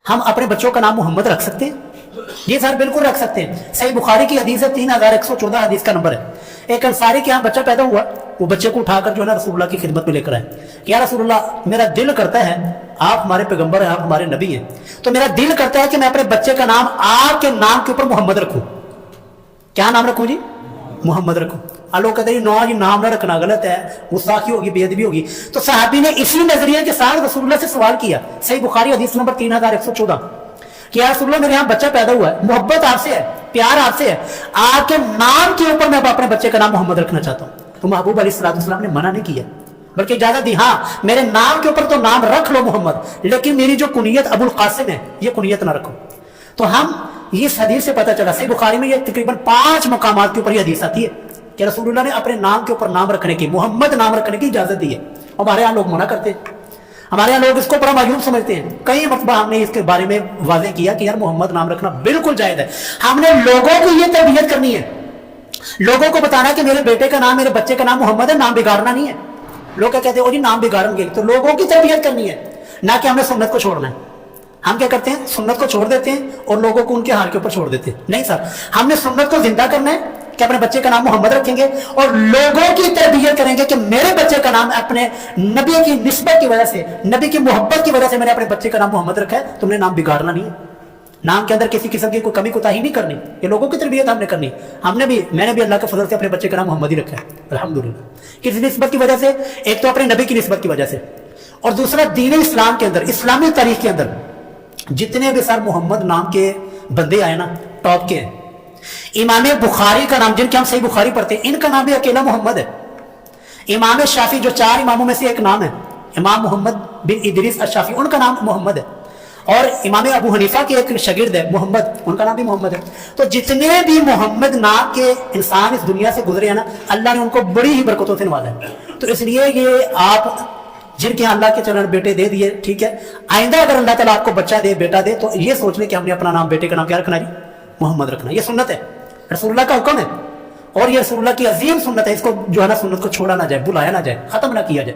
ہم اپنے بچوں کا نام محمد رکھ سکتے ہیں؟ جی سر بالکل رکھ سکتے ہیں. صحیح بخاری کی حدیث ہے، 3114 حدیث کا نمبر ہے. ایک انصاری کے یہاں بچہ پیدا ہوا، وہ بچے کو اٹھا کر جو ہے نا رسول اللہ کی خدمت میں لے کر آئے کہ یا رسول اللہ میرا دل کرتا ہے، آپ ہمارے پیغمبر ہیں، آپ ہمارے نبی ہیں، تو میرا دل کرتا ہے کہ میں اپنے بچے کا نام آپ کے نام کے اوپر محمد رکھوں. کیا نام رکھوں جی؟ محمد رکھوں. لوگ کہتے ہیں نو جی نام نہ رکھنا غلط ہے، گستاخی ہوگی، بے ادبی ہوگی. تو صحابی نے اسی نظریے کے ساتھ رسول اللہ سے سوال کیا. صحیح بخاری حدیث نمبر 3114 کہ یا رسول اللہ میرے یہاں بچہ پیدا ہوا ہے، محبت آپ سے ہے، پیار آپ سے ہے، آپ کے نام کے اوپر میں اپنے بچے کا نام محمد رکھنا چاہتا ہوں. تو محبوب علیہ السلام نے منع نہیں کیا بلکہ اجازت دی، ہاں میرے نام کے اوپر تو نام رکھ لو محمد، لیکن میری جو کنیت ابو القاسم ہے یہ کنیت نہ رکھو. تو ہم اس حدیث سے پتہ چلا، صحیح بخاری میں یہ تقریباً 5 مقامات کے اوپر یہ حدیث آتی ہے کہ رسول اللہ نے اپنے نام کے اوپر نام رکھنے کی، محمد نام رکھنے کی اجازت دی ہے. ہمارے یہاں لوگ منع کرتے ہیں، ہمارے یہاں لوگ اس کو بڑا معیوب سمجھتے ہیں. کئی مرتبہ ہم نے اس کے بارے میں واضح کیا کہ یار محمد نام رکھنا بالکل جائز ہے. ہم نے لوگوں کو یہ تربیت کرنی ہے، لوگوں کو بتانا کہ میرے بیٹے کا نام، میرے بچے کا نام محمد ہے، نام بگاڑنا نہیں ہے. لوگ کیا کہتے ہیں، او جی نام بگاڑیں گے. تو لوگوں کی تربیت کرنی ہے، نہ کہ ہم نے سنت کو چھوڑنا ہے. ہم کیا کرتے ہیں، سنت کو چھوڑ دیتے ہیں اور لوگوں کو ان کے حال کے اوپر چھوڑ دیتے ہیں. نہیں سر، ہم نے سنت کو زندہ کرنا ہے کہ اپنے بچے کا نام محمد رکھیں گے اور لوگوں کی تربیت کریں گے کہ میرے بچے کا نام اپنے نبی کی نسبت کی وجہ سے، نبی کی محبت کی وجہ سے میں نے اپنے بچے کا نام محمد رکھا ہے. تم نے نام بگاڑنا نہیں ہے، نام کے اندر کسی قسم کی کوئی کمی کوتاہی نہیں کرنی. یہ لوگوں کی تربیت ہم نے کرنی. میں نے بھی اللہ کے فضل سے اپنے بچے کا نام محمد ہی رکھا ہے الحمدللہ. کس نسبت کی وجہ سے؟ ایک تو اپنے نبی کی نسبت کی وجہ سے، اور دوسرا دین اسلام کے اندر، اسلامی تاریخ کے اندر جتنے بھی سر محمد نام کے بندے آئے نا ٹاپ کے ہیں. امام بخاری کا نام، جن کے ہم صحیح بخاری پڑھتے ہیں، ان کا نام بھی اکیلا محمد ہے. امام شافعی جو 4 اماموں میں سے ایک نام ہے، امام محمد بن ادریس الشافعی، ان کا نام محمد ہے. اور امام ابو حنیفہ کے ایک شاگرد ہے محمد، ان کا نام بھی محمد ہے. تو جتنے بھی محمد نام کے انسان اس دنیا سے گزرے ہیں نا، اللہ نے ان کو بڑی ہی برکتوں سے نوازا ہے. تو اس لیے یہ آپ جن کے اللہ کے چلن بیٹے دے دیے، ٹھیک ہے، آئندہ اگر اللہ تعالیٰ آپ کو بچہ دے، بیٹا دے، تو یہ سوچ لیں کہ ہم نے اپنا نام، بیٹے کا نام کیا رکھنا ہے؟ محمد رکھنا. یہ سنت ہے، رسول اللہ کا حکم ہے، اور یہ رسول اللہ کی عظیم سنت ہے. اس کو جو ہے نا سنت کو چھوڑا نہ جائے، بلایا نہ جائے، ختم نہ کیا جائے.